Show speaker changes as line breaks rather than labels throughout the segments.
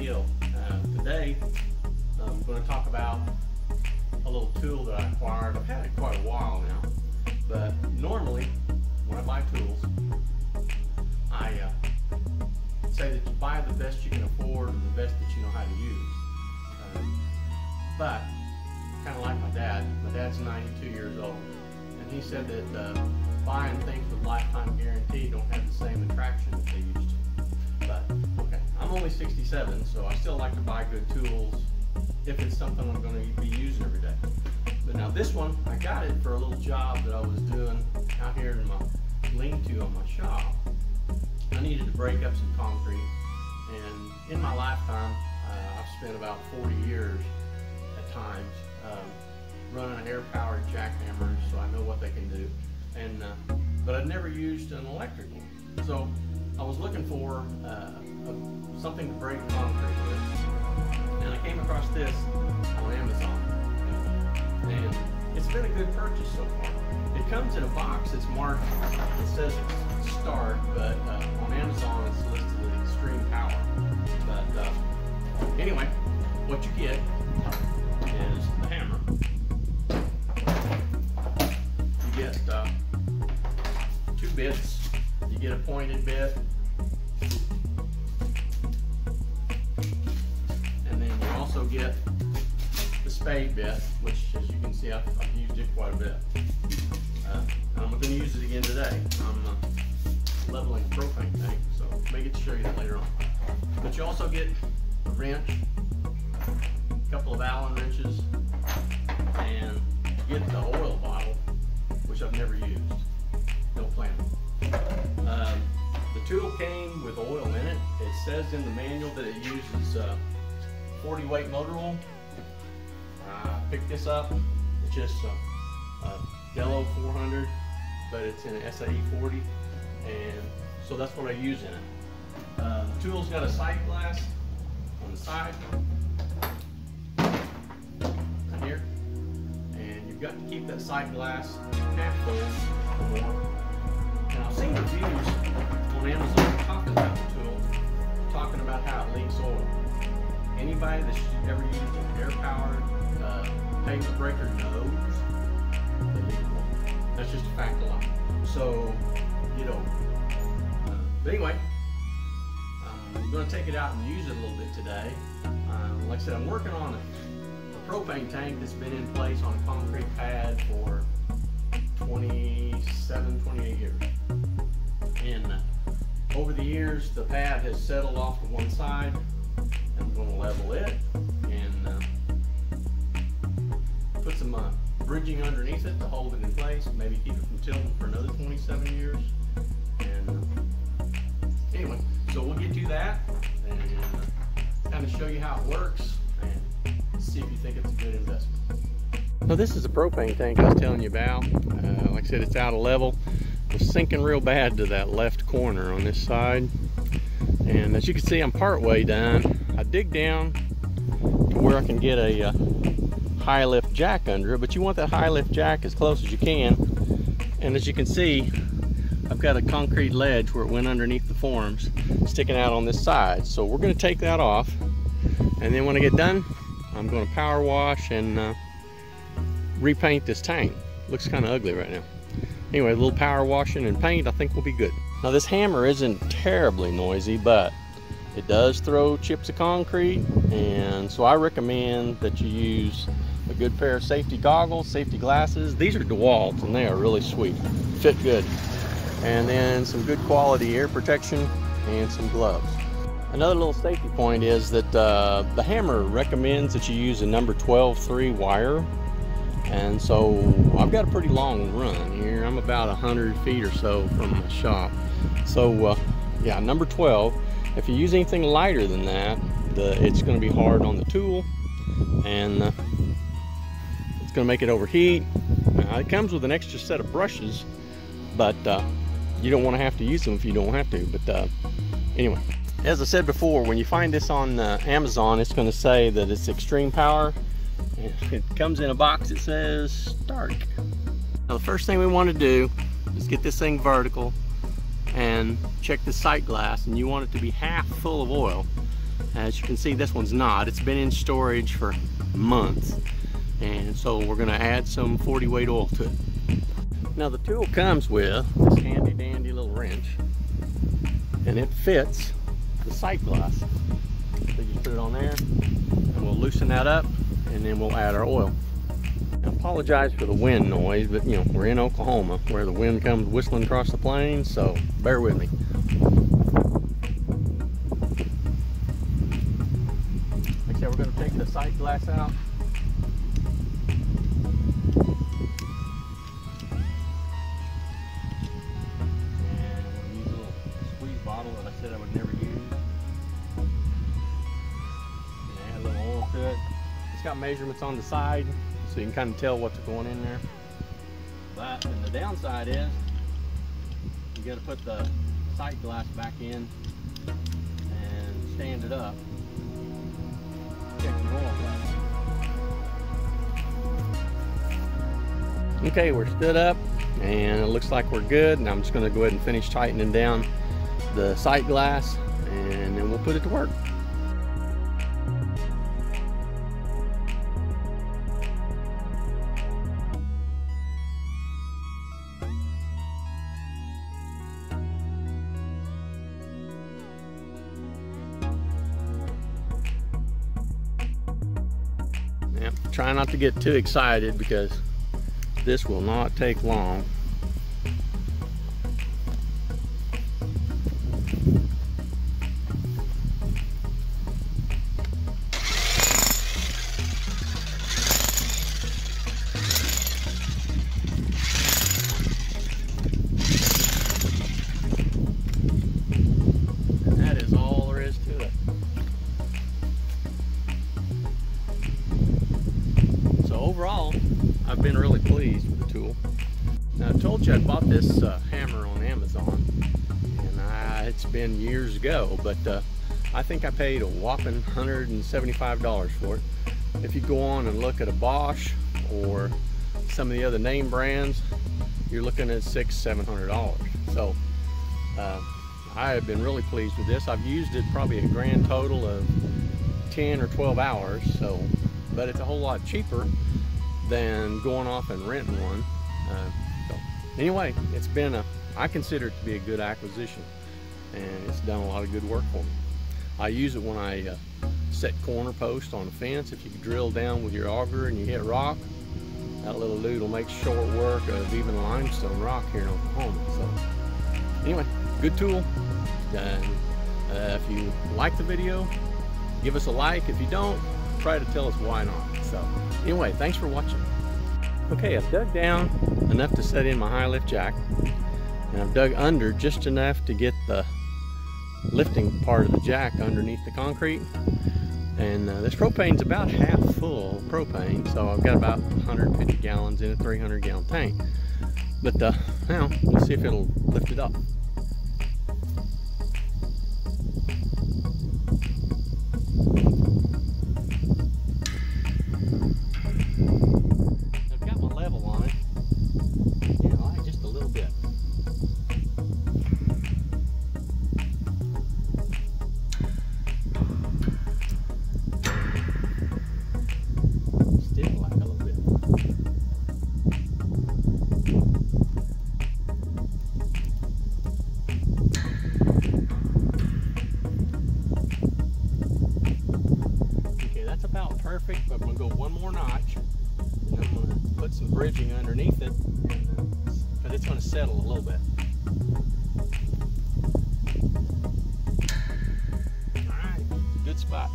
deal. Today I'm going to talk about a little tool that I acquired. I've had it quite a while now, but normally when I buy tools, I say that you buy the best you can afford and the best that you know how to use. But kind of like my dad's 92 years old, and he said that buying things with lifetime guarantee don't have the same attraction that they used to. But okay, I'm only 67, so I still like to buy good tools if it's something I'm going to be using every day. But now this one, I got it for a little job that I was doing out here in my lean-to on my shop. I needed to break up some concrete, and in my lifetime, I've spent about 40 years at times running an air-powered jackhammer, so I know what they can do. And but I've never used an electric one, so I was looking for something to break concrete with, and I came across this on Amazon, and it's been a good purchase so far. It comes in a box that's marked, it says it's start, but on Amazon it's listed as extreme power. But anyway, what you get is the hammer. You get 2 bits. You get a pointed bit, and then you also get the spade bit, which, as you can see, I've used it quite a bit. I'm going to use it again today. I'm leveling a propane tank, so I may get to show you that later on. But you also get a wrench, a couple of Allen wrenches, and you get the oil bottle, which I've never used. No plan. The tool came with oil in it. It says in the manual that it uses 40 weight motor oil. I picked this up. It's just a Dello 400, but it's in an SAE 40, and so that's what I use in it. The tool's got a sight glass on the side right here, and you've got to keep that sight glass half full or more. And I've seen reviews on Amazon talking about the tool, talking about how it leaks oil. Anybody that's ever used an air-powered pavement breaker knows they leak oil. That's just a fact of life. So, get over it. But anyway, I'm going to take it out and use it a little bit today. Like I said, I'm working on a propane tank that's been in place on a concrete pad for 27, 28 years. And over the years, the pad has settled off to one side. I'm going to level it and put some bridging underneath it to hold it in place, maybe keep it from tilting for another 27 years. And anyway, so we'll get to that and kind of show you how it works and see if you think it's a good investment. Now this is a propane tank I was telling you about. Like I said, it's out of level. It's sinking real bad to that left corner on this side. And as you can see, I'm part way done. I dig down to where I can get a high lift jack under it, but you want that high lift jack as close as you can. And as you can see, I've got a concrete ledge where it went underneath the forms sticking out on this side. So we're going to take that off, and then when I get done, I'm going to power wash and repaint this tank. Looks kind of ugly right now. Anyway, a little power washing and paint I think will be good. Now this hammer isn't terribly noisy, but it does throw chips of concrete, and so I recommend that you use a good pair of safety goggles, safety glasses. These are DeWalt's and they are really sweet, fit good. And then some good quality air protection and some gloves. Another little safety point is that the hammer recommends that you use a number 12-3 wire. And so I've got a pretty long run here. I'm about 100 feet or so from the shop. So yeah, number 12. If you use anything lighter than that, it's going to be hard on the tool, and it's going to make it overheat. It comes with an extra set of brushes, but you don't want to have to use them if you don't have to. But anyway, as I said before, when you find this on Amazon, it's going to say that it's extreme power. It comes in a box that says start. Now the first thing we want to do is get this thing vertical and check the sight glass, and you want it to be half full of oil. As you can see, this one's not. It's been in storage for months. And so we're gonna add some 40 weight oil to it. Now the tool comes with this handy dandy little wrench, and it fits the sight glass. So you put it on there, and we'll loosen that up, and then we'll add our oil. I apologize for the wind noise, but you know, we're in Oklahoma where the wind comes whistling across the plains, so bear with me. Like I said, we're going to take the sight glass out. And we'll use a little squeeze bottle that I said I would never use. And add a little oil to it. It's got measurements on the side, so you can kind of tell what's going in there. But and the downside is you got to put the sight glass back in and stand it up. Check your oil level. Okay, we're stood up and it looks like we're good. And I'm just going to go ahead and finish tightening down the sight glass, and then we'll put it to work. Try not to get too excited because this will not take long. And that is all there is to it. Overall, I've been really pleased with the tool. Now, I told you I bought this hammer on Amazon, and it's been years ago, but I think I paid a whopping $175 for it. If you go on and look at a Bosch or some of the other name brands, you're looking at $600–700. So I have been really pleased with this. I've used it probably a grand total of 10 or 12 hours, but it's a whole lot cheaper than going off and renting one. So anyway, it's been I consider it to be a good acquisition, and it's done a lot of good work for me. I use it when I set corner posts on a fence. If you drill down with your auger and you hit rock, that little lute will make short work of even limestone rock here in Oklahoma. So anyway, good tool. If you like the video, give us a like. If you don't, try to tell us why not. So anyway, thanks for watching. Okay, I've dug down enough to set in my high lift jack, and I've dug under just enough to get the lifting part of the jack underneath the concrete. And this propane's about half full propane, so I've got about 150 gallons in a 300-gallon tank. But now we'll see if it'll lift it up. Perfect, but I'm going to go one more notch, and I'm going to put some bridging underneath it, but it's going to settle a little bit. Alright, good spot.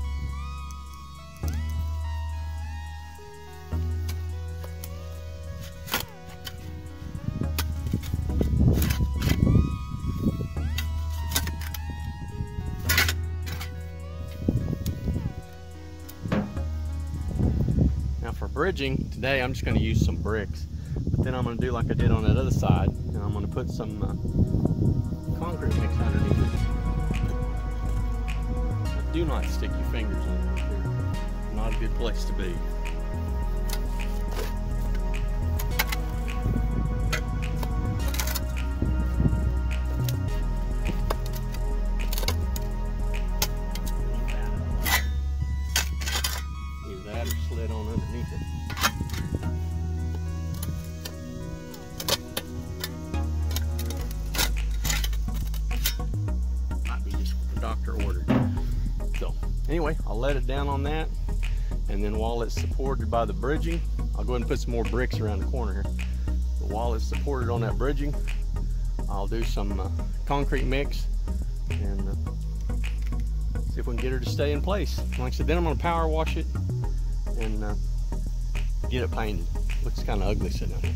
For bridging today, I'm just going to use some bricks, but then I'm going to do like I did on that other side, and I'm going to put some concrete mix underneath it. But do not stick your fingers in it. They're not a good place to be. anyway, I'll let it down on that, and then while it's supported by the bridging, I'll go ahead and put some more bricks around the corner here. But while it's supported on that bridging, I'll do some concrete mix and see if we can get her to stay in place. Like I said, then I'm going to power wash it and get it painted. Looks kind of ugly sitting out there.